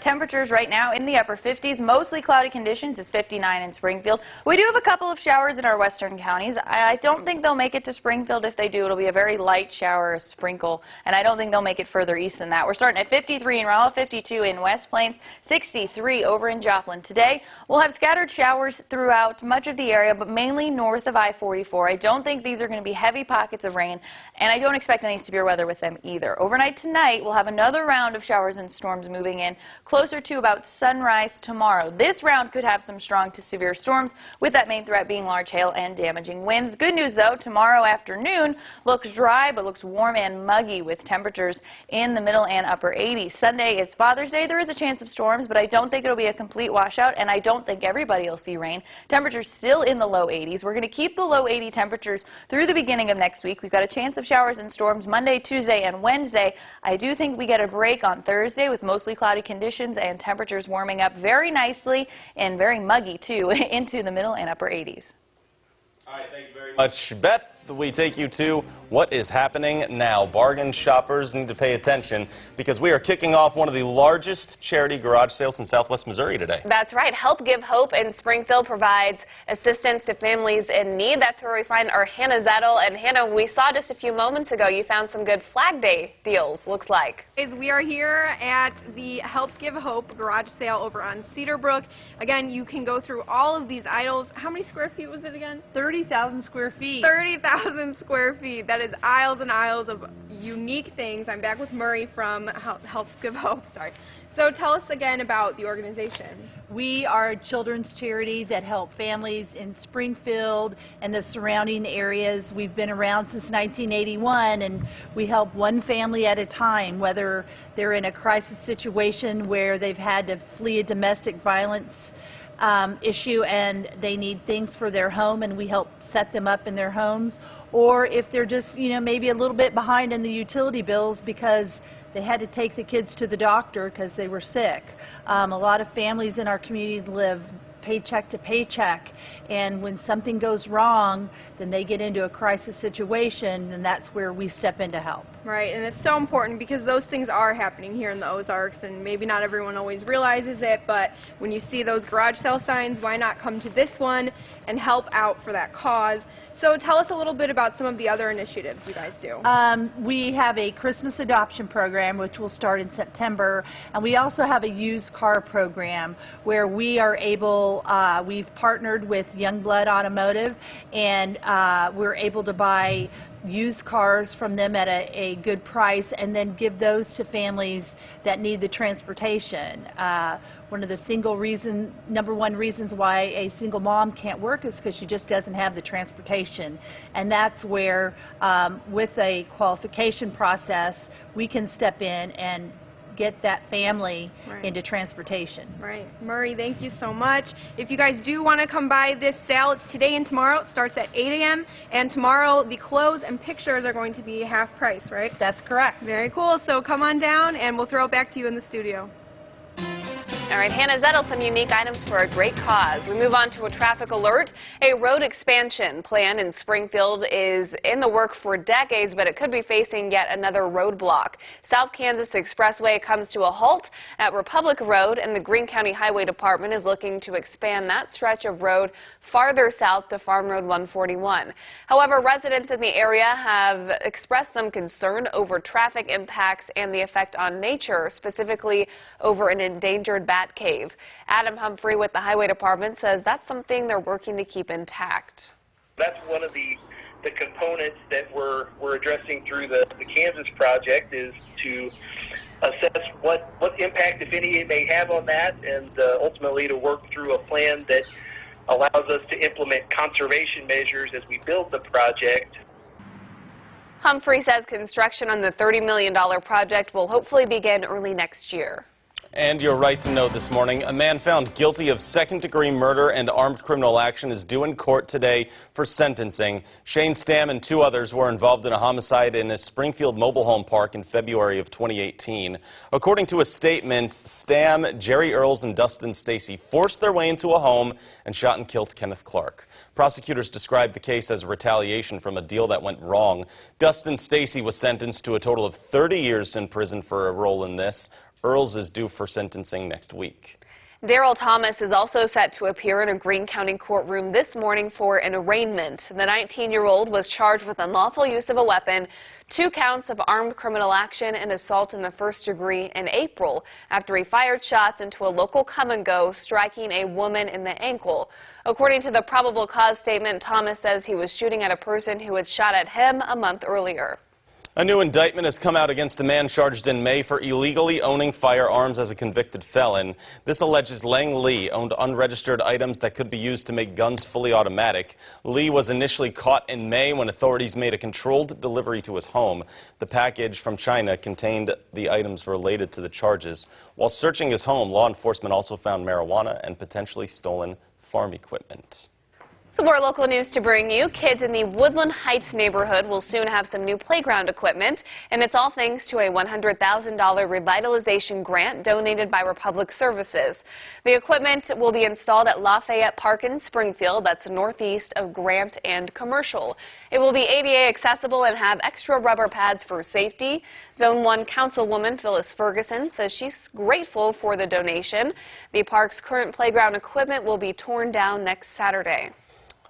Temperatures right now in the upper 50s, mostly cloudy conditions. It's 59 in Springfield. We do have a couple of showers in our western counties. I don't think they'll make it to Springfield. If they do, it'll be a very light shower, a sprinkle, and I don't think they'll make it further east than that. We're starting at 53 in Rolla, 52 in West Plains, 63 over in Joplin. Today, we'll have scattered showers throughout much of the area, but mainly north of I-44. I don't think these are going to be heavy pockets of rain, and I don't expect any severe weather with them either. Overnight tonight, we'll have another round of showers and storms moving in closer to about sunrise tomorrow. This round could have some strong to severe storms, with that main threat being large hail and damaging winds. Good news, though, tomorrow afternoon looks dry but looks warm and muggy with temperatures in the middle and upper 80s. Sunday is Father's Day. There is a chance of storms, but I don't think it'll be a complete washout, and I don't think everybody will see rain. Temperatures still in the low 80s. We're going to keep the low 80 temperatures through the beginning of next week. We've got a chance of showers and storms Monday, Tuesday, and Wednesday. I do think we get a break on Thursday with mostly cloudy conditions and temperatures warming up very nicely and very muggy, too, into the middle and upper 80s. All right, thank you very much, Beth. We take you to what is happening now. Bargain shoppers need to pay attention because we are kicking off one of the largest charity garage sales in Southwest Missouri today. That's right. Help Give Hope in Springfield provides assistance to families in need. That's where we find our Hannah Zettel. And Hannah, we saw just a few moments ago you found some good Flag Day deals, looks like. We are here at the Help Give Hope garage sale over on Cedarbrook. Again, you can go through all of these aisles. How many square feet was it again? 30,000 square feet. 30,000 square feet. That is aisles and aisles of unique things. I'm back with Murray from Help Give Hope. Sorry. So tell us again about the organization. We are a children's charity that help families in Springfield and the surrounding areas. We've been around since 1981, and we help one family at a time, whether they're in a crisis situation where they've had to flee a domestic violence issue and they need things for their home, and we help set them up in their homes, or if they're just, maybe a little bit behind in the utility bills because they had to take the kids to the doctor because they were sick. A lot of families in our community live paycheck to paycheck, and when something goes wrong, then they get into a crisis situation, and that's where we step in to help. Right, and it's so important because those things are happening here in the Ozarks, and maybe not everyone always realizes it, but when you see those garage sale signs, why not come to this one and help out for that cause? So tell us a little bit about some of the other initiatives you guys do. We have a Christmas adoption program, which will start in September, and we also have a used car program where we are able, we've partnered with Youngblood Automotive, and we're able to buy used cars from them at a good price and then give those to families that need the transportation. One of the number one reasons why a single mom can't work is because she just doesn't have the transportation. And that's where, with a qualification process, we can step in and get that family into transportation. Right. Murray, thank you so much. If you guys do want to come by this sale, it's today and tomorrow. It starts at 8 a.m. And tomorrow, the clothes and pictures are going to be half price, right? That's correct. Very cool. So come on down, and we'll throw it back to you in the studio. All right, Hannah Zettel, some unique items for a great cause. We move on to a traffic alert. A road expansion plan in Springfield is in the work for decades, but it could be facing yet another roadblock. South Kansas Expressway comes to a halt at Republic Road, and the Greene County Highway Department is looking to expand that stretch of road farther south to Farm Road 141. However, residents in the area have expressed some concern over traffic impacts and the effect on nature, specifically over an endangered bat cave. Adam Humphrey with the Highway Department says that's something they're working to keep intact. That's one of the components that we're addressing through the Kansas project, is to assess what impact, if any, it may have on that, and ultimately to work through a plan that allows us to implement conservation measures as we build the project. Humphrey says construction on the $30 million project will hopefully begin early next year. And you're right to know this morning, a man found guilty of second-degree murder and armed criminal action is due in court today for sentencing. Shane Stamm and two others were involved in a homicide in a Springfield mobile home park in February of 2018. According to a statement, Stamm, Jerry Earls, and Dustin Stacy forced their way into a home and shot and killed Kenneth Clark. Prosecutors described the case as retaliation from a deal that went wrong. Dustin Stacy was sentenced to a total of 30 years in prison for a role in this. Earls is due for sentencing next week. Daryl Thomas is also set to appear in a Greene County courtroom this morning for an arraignment. The 19-year-old was charged with unlawful use of a weapon, 2 counts of armed criminal action, and assault in the first degree in April after he fired shots into a local come-and-go, striking a woman in the ankle. According to the probable cause statement, Thomas says he was shooting at a person who had shot at him a month earlier. A new indictment has come out against a man charged in May for illegally owning firearms as a convicted felon. This alleges Lang Lee owned unregistered items that could be used to make guns fully automatic. Lee was initially caught in May when authorities made a controlled delivery to his home. The package from China contained the items related to the charges. While searching his home, law enforcement also found marijuana and potentially stolen farm equipment. Some more local news to bring you. Kids in the Woodland Heights neighborhood will soon have some new playground equipment, and it's all thanks to a $100,000 revitalization grant donated by Republic Services. The equipment will be installed at Lafayette Park in Springfield, that's northeast of Grant and Commercial. It will be ADA accessible and have extra rubber pads for safety. Zone 1 Councilwoman Phyllis Ferguson says she's grateful for the donation. The park's current playground equipment will be torn down next Saturday.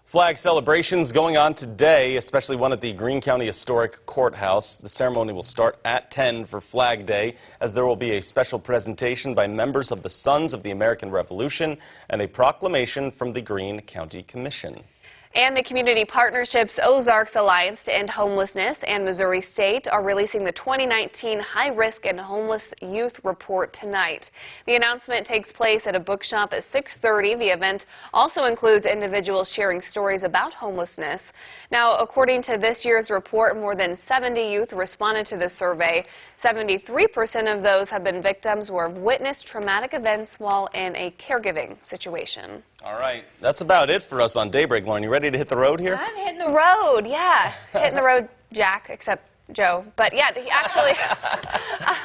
Flag celebrations going on today, especially one at the Greene County Historic Courthouse. The ceremony will start at 10 for Flag Day, as there will be a special presentation by members of the Sons of the American Revolution and a proclamation from the Greene County Commission. And the Community Partnerships Ozarks Alliance to End Homelessness and Missouri State are releasing the 2019 High Risk and Homeless Youth Report tonight. The announcement takes place at a bookshop at 6:30. The event also includes individuals sharing stories about homelessness. Now, according to this year's report, more than 70 youth responded to the survey. 73% of those have been victims or have witnessed traumatic events while in a caregiving situation. All right, that's about it for us on Daybreak. Lauren, you ready to hit the road here? I'm hitting the road, yeah. Hitting the road, Jack, except Joe. But yeah, he actually...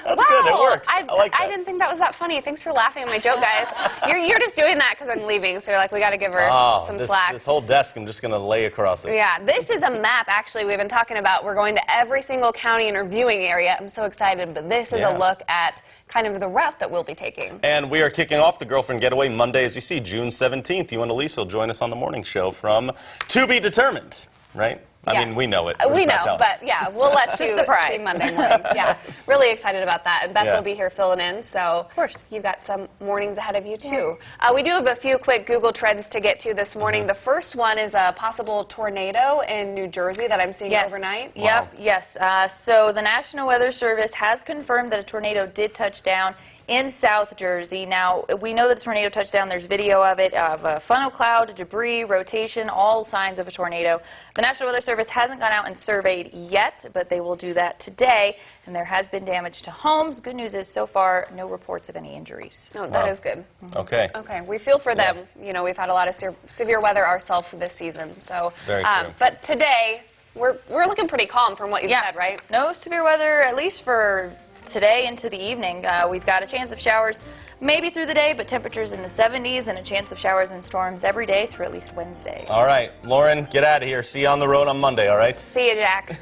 That's wow, good, it works. I like that. I didn't think that was that funny. Thanks for laughing at my joke, guys. You're just doing that because I'm leaving, so you're like, we got to give her some slack. This whole desk, I'm just going to lay across it. Yeah, this is a map, actually, we've been talking about. We're going to every single county and reviewing area. I'm so excited, but this is a look at kind of the route that we'll be taking. And we are kicking off the Girlfriend Getaway Monday, as you see, June 17th. You and Elise will join us on the morning show from To Be Determined, right? Yeah. I mean, we know it. We know, but yeah, we'll let you see Monday morning. Yeah, really excited about that. And Beth will be here filling in, so of course you've got some mornings ahead of you too. We do have a few quick Google trends to get to this morning. The first one is a possible tornado in New Jersey that I'm seeing overnight. Wow. Yes. So the National Weather Service has confirmed that a tornado did touch down in South Jersey. Now, we know that the tornado touched down. There's video of it, of a funnel cloud, debris, rotation, all signs of a tornado. The National Weather Service hasn't gone out and surveyed yet, but they will do that today. And there has been damage to homes. Good news is, so far, no reports of any injuries. Oh, that is good. Okay. Okay, we feel for them. You know, we've had a lot of severe weather ourselves this season. So, very true. But today, we're looking pretty calm from what you said, right? No severe weather, at least for today into the evening. We've got a chance of showers maybe through the day, but temperatures in the 70s and a chance of showers and storms every day through at least Wednesday. All right, Lauren, get out of here. See you on the road on Monday, all right? See you, Jack.